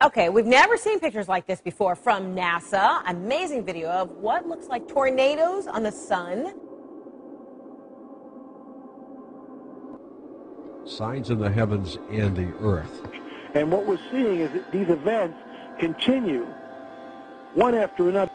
Okay, we've never seen pictures like this before from NASA. Amazing video of what looks like tornadoes on the sun. Signs in the heavens and the earth. And what we're seeing is that these events continue one after another.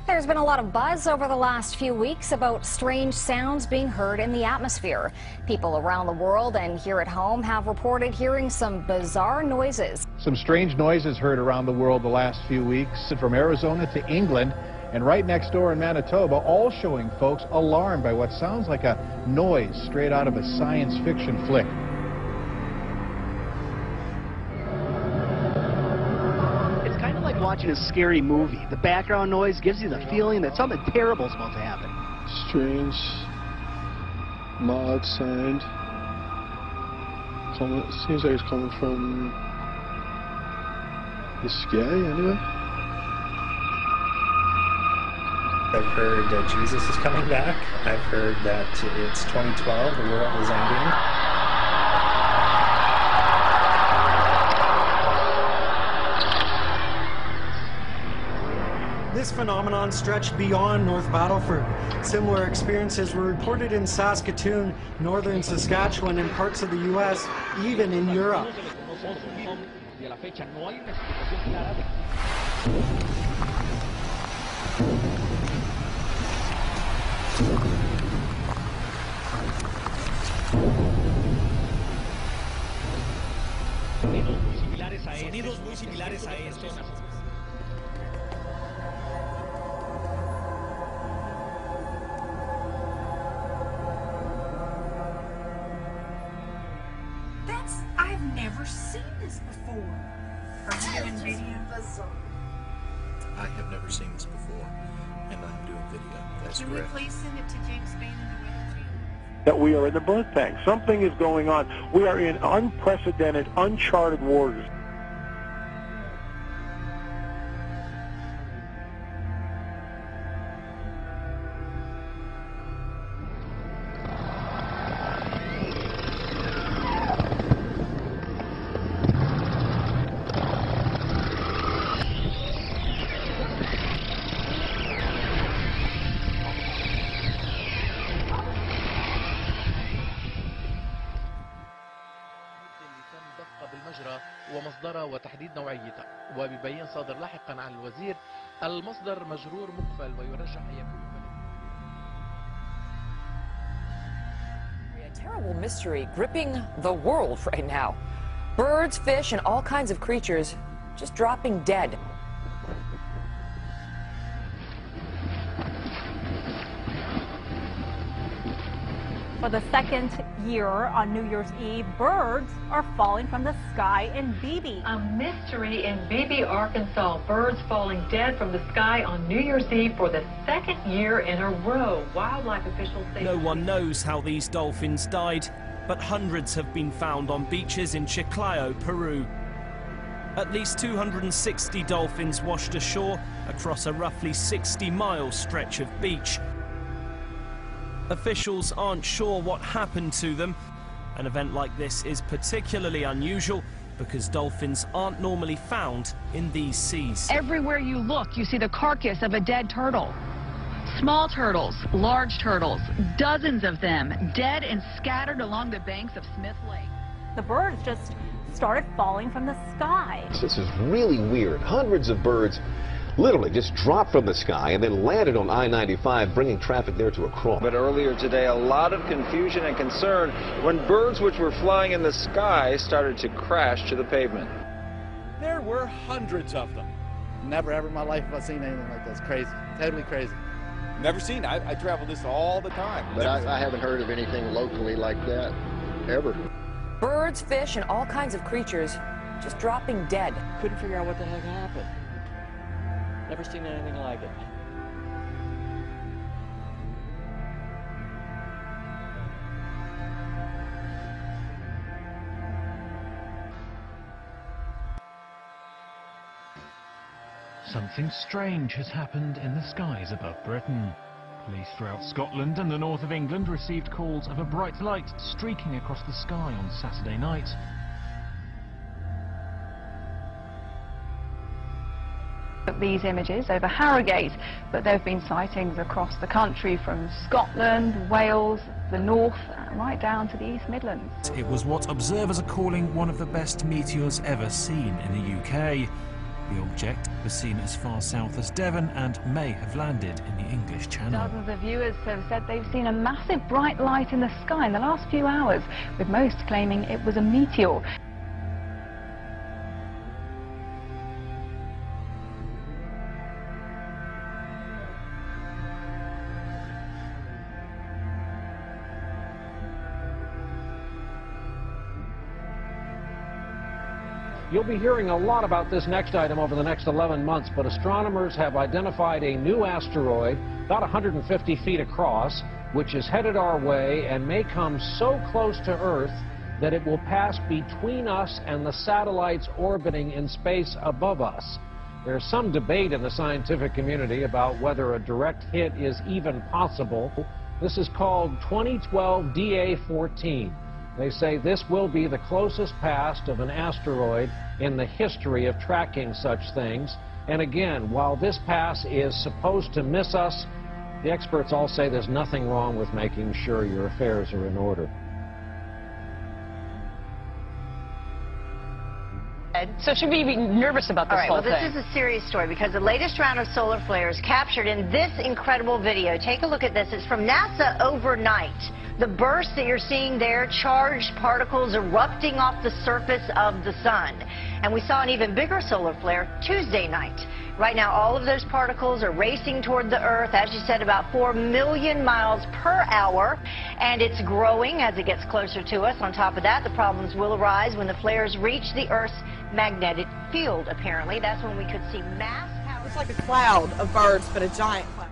There's been a lot of buzz over the last few weeks about strange sounds being heard in the atmosphere. People around the world and here at home have reported hearing some bizarre noises. Some strange noises heard around the world the last few weeks, from Arizona to England and right next door in Manitoba, all showing folks alarmed by what sounds like a noise straight out of a science fiction flick. Watching a scary movie. The background noise gives you the feeling that something terrible is about to happen. Strange, mild sound. Seems like it's coming from the sky, anyway. I've heard that Jesus is coming back. I've heard that it's 2012, the world is ending. This phenomenon stretched beyond North Battleford. Similar experiences were reported in Saskatoon, northern Saskatchewan, and parts of the U.S., even in Europe. Sonidos muy similares a estos. I've never seen this before. Are you doing video? I have never seen this before, and I'm doing video. That's Can correct. we please send it to James Spann and the weather team? That we are in the birth bank. Something is going on. We are in unprecedented, uncharted waters. بالمجرى ومصدرها وتحديد نوعيتها، وبيبين صادر لاحقا عن الوزير المصدر مجرور مقفل ويرجح أن يكون A terrible mystery gripping the world right now. Birds, fish, and all kinds of creatures just dropping dead. For the second year on New Year's Eve, birds are falling from the sky in Beebe. A mystery in Beebe, Arkansas. Birds falling dead from the sky on New Year's Eve for the second year in a row. Wildlife officials say no one knows how these dolphins died, but hundreds have been found on beaches in Chiclayo, Peru. At least 260 dolphins washed ashore across a roughly 60-mile stretch of beach. Officials aren't sure what happened to them. An event like this is particularly unusual because dolphins aren't normally found in these seas. Everywhere you look, you see the carcass of a dead turtle. Small turtles, large turtles, dozens of them, dead and scattered along the banks of Smith Lake. The birds just started falling from the sky. This is really weird. Hundreds of birds literally just dropped from the sky and then landed on I-95, bringing traffic there to a crawl. But earlier today, a lot of confusion and concern when birds which were flying in the sky started to crash to the pavement. There were hundreds of them. Never ever in my life have I seen anything like this. Crazy. Totally crazy. Never seen. I travel this all the time. But I haven't heard of anything locally like that, ever. Birds, fish, and all kinds of creatures just dropping dead. Couldn't figure out what the heck happened. Never seen anything like it. Something strange has happened in the skies above Britain. Police throughout Scotland and the north of England received calls of a bright light streaking across the sky on Saturday night. These images over Harrogate, but there have been sightings across the country from Scotland, Wales, the north, right down to the East Midlands. It was what observers are calling one of the best meteors ever seen in the UK. The object was seen as far south as Devon and may have landed in the English Channel. Dozens of viewers have said they've seen a massive bright light in the sky in the last few hours, with most claiming it was a meteor. You'll be hearing a lot about this next item over the next 11 months, but astronomers have identified a new asteroid about 150 feet across, which is headed our way and may come so close to Earth that it will pass between us and the satellites orbiting in space above us. There's some debate in the scientific community about whether a direct hit is even possible. This is called 2012 DA14. They say this will be the closest pass of an asteroid in the history of tracking such things. And again, while this pass is supposed to miss us, the experts all say there's nothing wrong with making sure your affairs are in order. So should we be nervous about this whole thing? Well, this is a serious story because the latest round of solar flares captured in this incredible video. Take a look at this. It's from NASA overnight. The burst that you're seeing there, charged particles erupting off the surface of the sun. And we saw an even bigger solar flare Tuesday night. Right now, all of those particles are racing toward the Earth, as you said, about 4 million miles per hour. And it's growing as it gets closer to us. On top of that, the problems will arise when the flares reach the Earth's magnetic field, apparently. That's when we could see mass power. It's like a cloud of birds, but a giant cloud.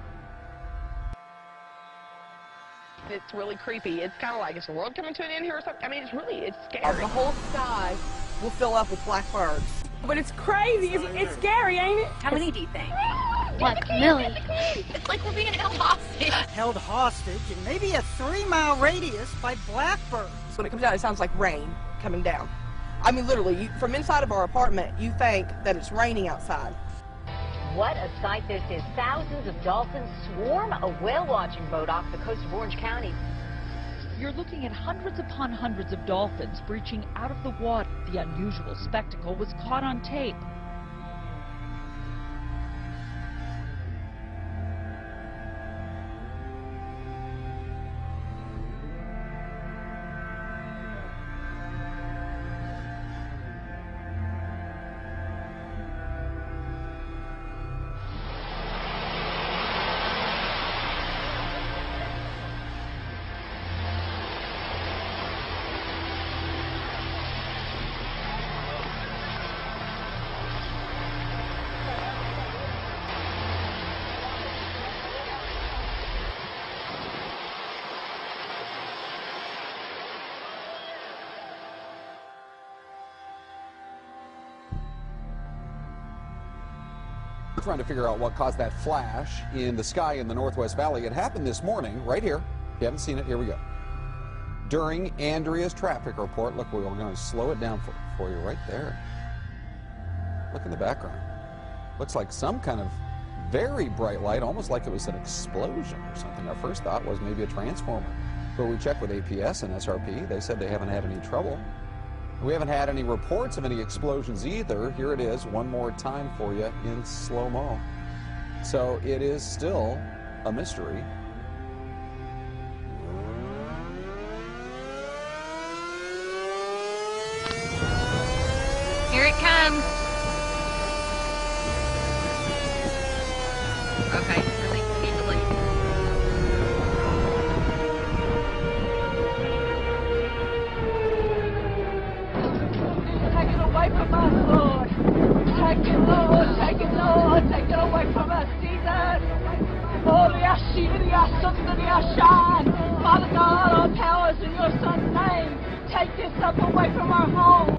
It's really creepy. It's kind of like, is the world coming to an end here or something? I mean, it's scary. The whole sky will fill up with black birds. But it's crazy. It's scary, ain't it? How many do you think? Like a million. It's like we're being held hostage. Held hostage in maybe a 3-mile radius by blackbirds. When it comes down, it sounds like rain coming down. I mean, literally, from inside of our apartment, you think that it's raining outside. What a sight this is. Thousands of dolphins swarm a whale watching boat off the coast of Orange County. You're looking at hundreds upon hundreds of dolphins breaching out of the water. The unusual spectacle was caught on tape. Trying to figure out what caused that flash in the sky in the Northwest Valley. It happened this morning, right here. If you haven't seen it, here we go. During Andrea's traffic report, look, we're going to slow it down for you right there. Look in the background. Looks like some kind of very bright light, almost like it was an explosion or something. Our first thought was maybe a transformer. But we checked with APS and SRP. They said they haven't had any trouble. We haven't had any reports of any explosions either. Here it is, one more time for you in slow-mo. So it is still a mystery. Here it comes. Okay, release easily. Take it away from us, Lord. Take it, Lord. Take it, Lord. Take it away from us, Jesus. Father God, all powers in your Son's name. Take this stuff away from our home.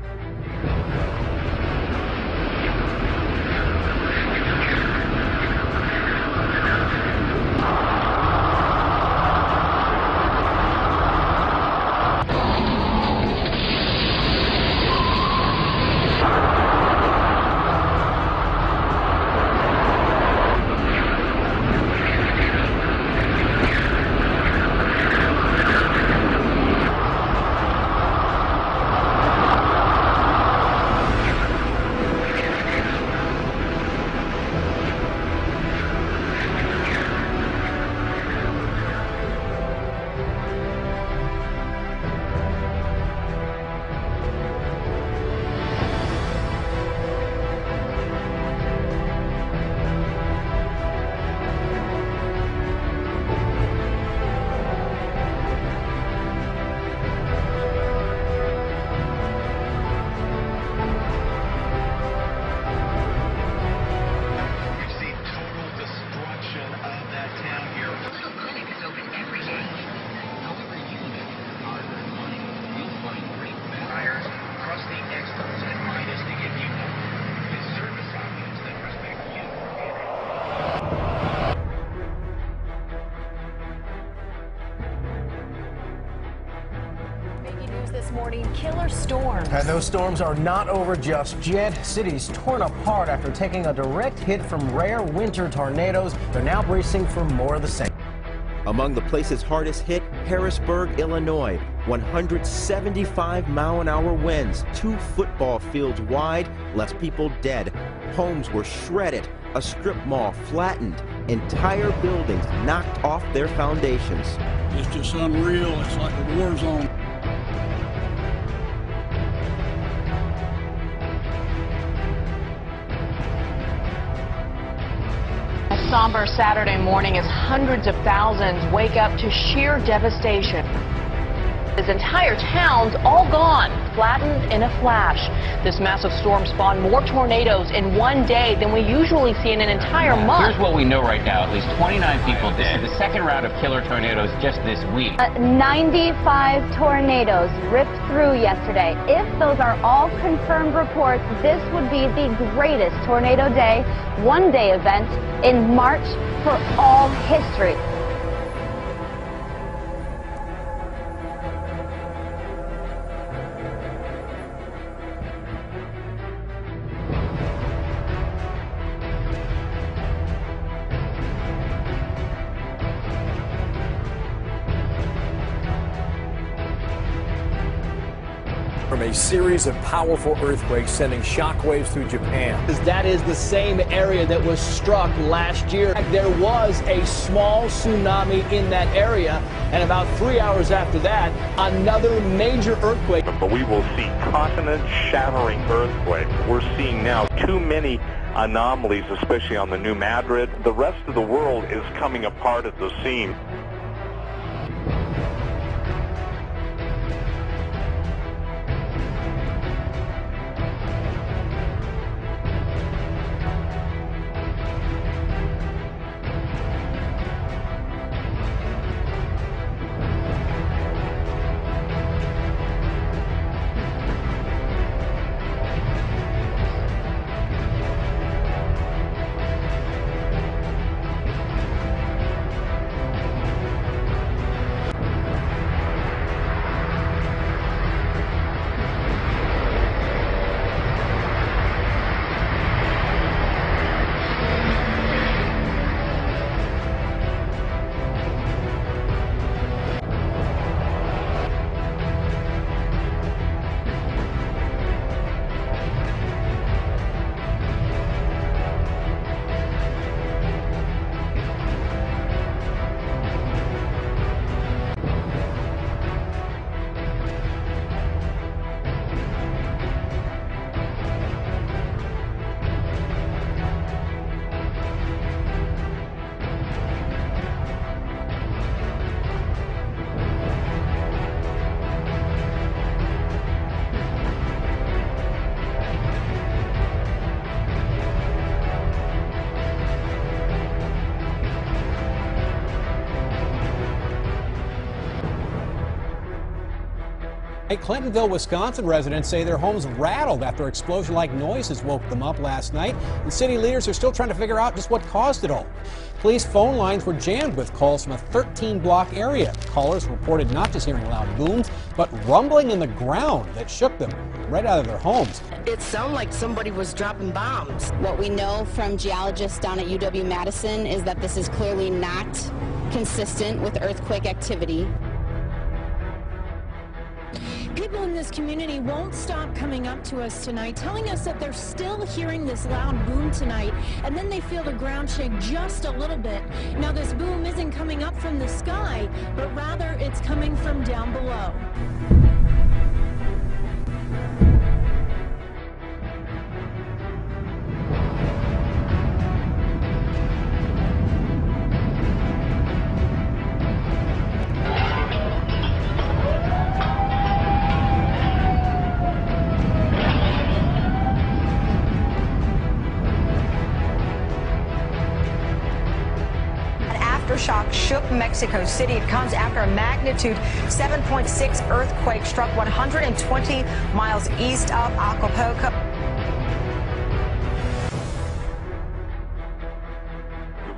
killer storms. And those storms are not over just yet. Cities torn apart after taking a direct hit from rare winter tornadoes. They're now bracing for more of the same. Among the places hardest hit, Harrisburg, Illinois. 175-mile-an-hour winds, 2 football fields wide, left people dead. Homes were shredded, a strip mall flattened, entire buildings knocked off their foundations. It's just unreal. It's like a war zone. A somber Saturday morning as hundreds of thousands wake up to sheer devastation. His entire town's all gone, flattened in a flash. This massive storm spawned more tornadoes in one day than we usually see in an entire month. Here's what we know right now. At least 29 people dead. The second round of killer tornadoes just this week. 95 tornadoes ripped through yesterday. If those are all confirmed reports, this would be the greatest tornado day, one-day event in March for all history. From a series of powerful earthquakes sending shockwaves through Japan. That is the same area that was struck last year. There was a small tsunami in that area, and about 3 hours after that, another major earthquake. But we will see continent-shattering earthquakes. We're seeing now too many anomalies, especially on the New Madrid. The rest of the world is coming apart at the seams. Clintonville, Wisconsin residents say their homes rattled after explosion-like noises woke them up last night, and city leaders are still trying to figure out just what caused it all. Police phone lines were jammed with calls from a 13-block area. Callers reported not just hearing loud booms, but rumbling in the ground that shook them right out of their homes. It sounded like somebody was dropping bombs. What we know from geologists down at UW-Madison is that this is clearly not consistent with earthquake activity. People in this community won't stop coming up to us tonight, telling us that they're still hearing this loud boom tonight, and then they feel the ground shake just a little bit. Now, this boom isn't coming up from the sky, but rather it's coming from down below. Aftershock shook Mexico City. It comes after a magnitude 7.6 earthquake struck 120 miles east of Acapulco.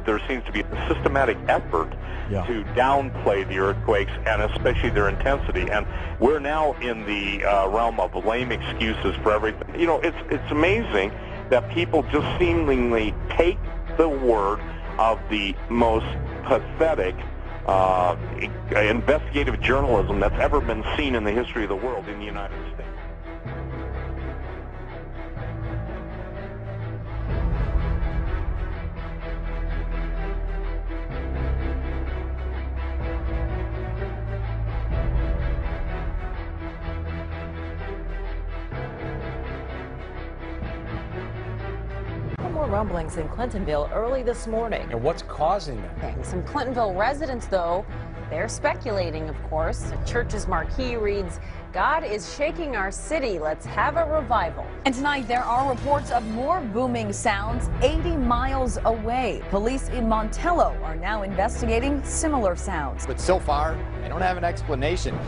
There seems to be a systematic effort to downplay the earthquakes and especially their intensity. And we're now in the realm of lame excuses for everything. You know, it's amazing that people just seemingly take the word of the most pathetic investigative journalism that's ever been seen in the history of the world in the United States. More rumblings in Clintonville early this morning. And what's causing that? Some Clintonville residents, though, they're speculating, of course. The church's marquee reads, "God is shaking our city. Let's have a revival." And tonight there are reports of more booming sounds 80 miles away. Police in Montello are now investigating similar sounds. But so far, they don't have an explanation.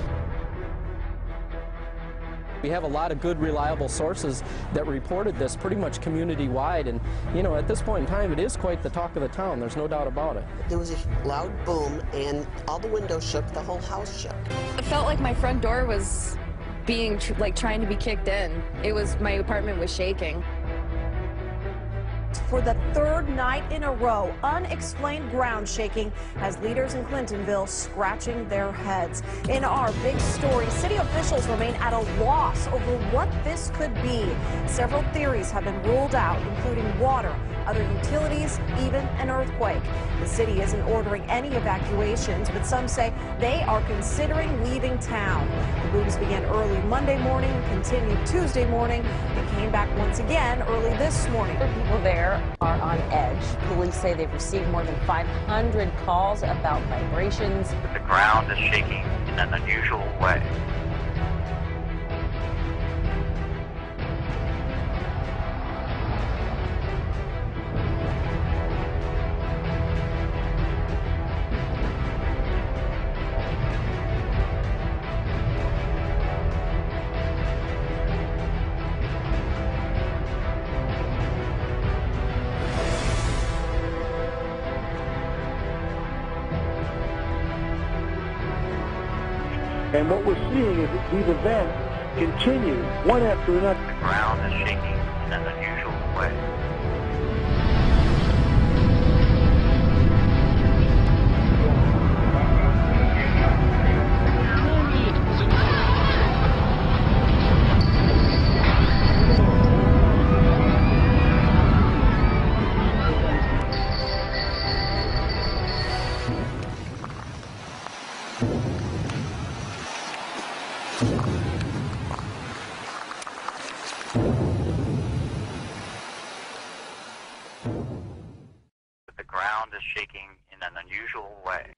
We have a lot of good, reliable sources that reported this pretty much community-wide, and, you know, at this point in time, it is quite the talk of the town. There's no doubt about it. There was a loud boom, and all the windows shook, the whole house shook. It felt like my front door was being, trying to be kicked in. My apartment was shaking. For the third night in a row, unexplained ground shaking has leaders in Clintonville scratching their heads. In our big story, city officials remain at a loss over what this could be. Several theories have been ruled out, including water, other utilities, even an earthquake. The city isn't ordering any evacuations, but some say they are considering leaving town. The booms began early Monday morning, continued Tuesday morning, and came back once again early this morning. People there are on edge. Police say they've received more than 500 calls about vibrations. The ground is shaking in an unusual way. And what we're seeing is that these events continue, one after another. The ground is shaking in an unusual way. The ground is shaking in an unusual way.